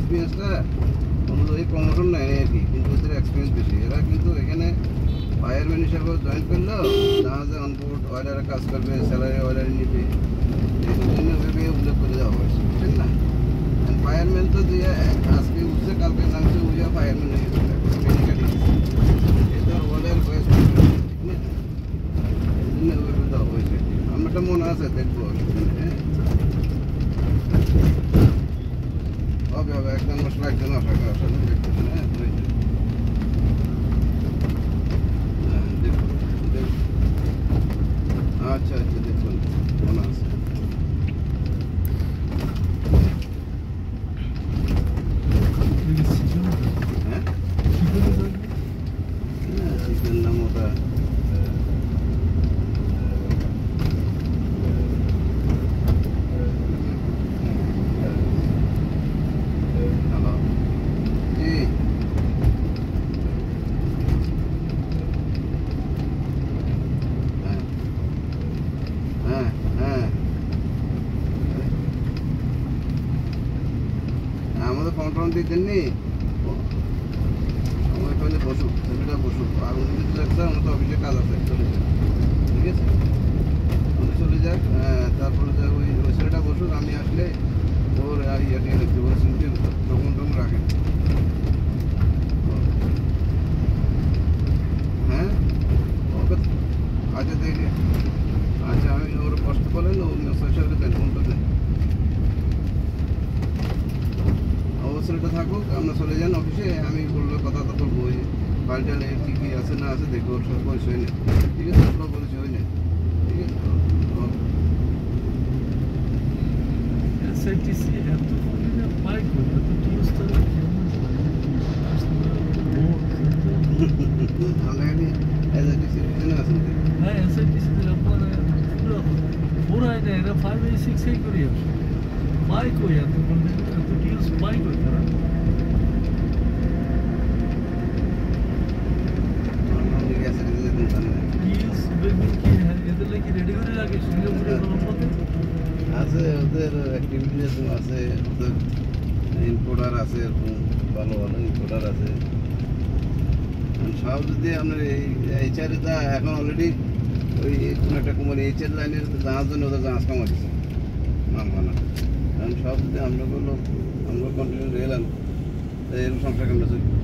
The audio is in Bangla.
এক্সপিরিয়েন্সটা অনুযায়ী প্রমোশন নেয় আর কি, কিন্তু ওদের এক্সপিরিয়েন্স বেশি। এরা কিন্তু এখানে ফায়ারম্যান হিসাবে জয়েন করলেও জাহাজে অনবোর্ড অয়েলারে কাজ করবে, স্যালারি অয়েলারে নিবে, এইভাবে উল্লেখ করে দেওয়া হয়েছে, বুঝলেন না? ফায়ারম্যান তো দিয়ে আজকে উঠছে, কালকে নামছে, উইয়া ফায়ারম্যান হয়ে গেছে, মেডিকেল এদের অয়েলার বয়স ঠিক না, এই জন্য ওইভাবে দেওয়া হয়েছে। আমারটা মনে আছে, দেখবো হ্যাঁ হবে হবে, একদম মশলা একজন আসা দেখতেছেন, হ্যাঁ দেখুন দেখুন, আচ্ছা আচ্ছা দেখুন মনে আছে। হ্যাঁ চিকেন নাম ওটা, আমাদের ফোন দিতেননি, আমার এখানে বসুক, ছেলেটা বসুক, আর উনি যদি লাগছে আমার তো অফিসে কাজ আছে, চলে যাক, ঠিক আছে, উনি চলে যাক, তারপরে ওই ছেলেটা বসুক, আমি আসলে ওর ইয়ে নিয়ে লিখতে বলেছেন কি ডকুমেন্ট রাখেন। হ্যাঁ ওকে, আচ্ছা দেখে, আচ্ছা আমি ওর কষ্ট বলেন, ও মেসেজটা দেন, ফোনটা দেন, ছেলেটা থাকুক, আমরা চলে যান অফিসে, আমি বলবো কথা তো বলবো, ওই ফাইলটা কী কী আছে না আছে দেখবো, ওর সব পরিচয় নেই, ঠিক আছে, আপনার পরিচয় নেই, ঠিক আছে। আছে ওদের অ্যাক্টিভিটি আছে, ওদের ইম্পোর্টার আছে, এরকম ভালো ভালো ইম্পোর্টার আছে সব। যদি আপনার এই এইচআরটা এখন অলরেডি ওই কোনো একটা কোম্পানি এইচআর লাইনের জাহাজ জন্য ওদের জাহাজ কামা দিচ্ছে মাল বানা, এখন সব যদি আমরা কন্টিনিউ রেলাম এরকম সংসার কেমন চলবে।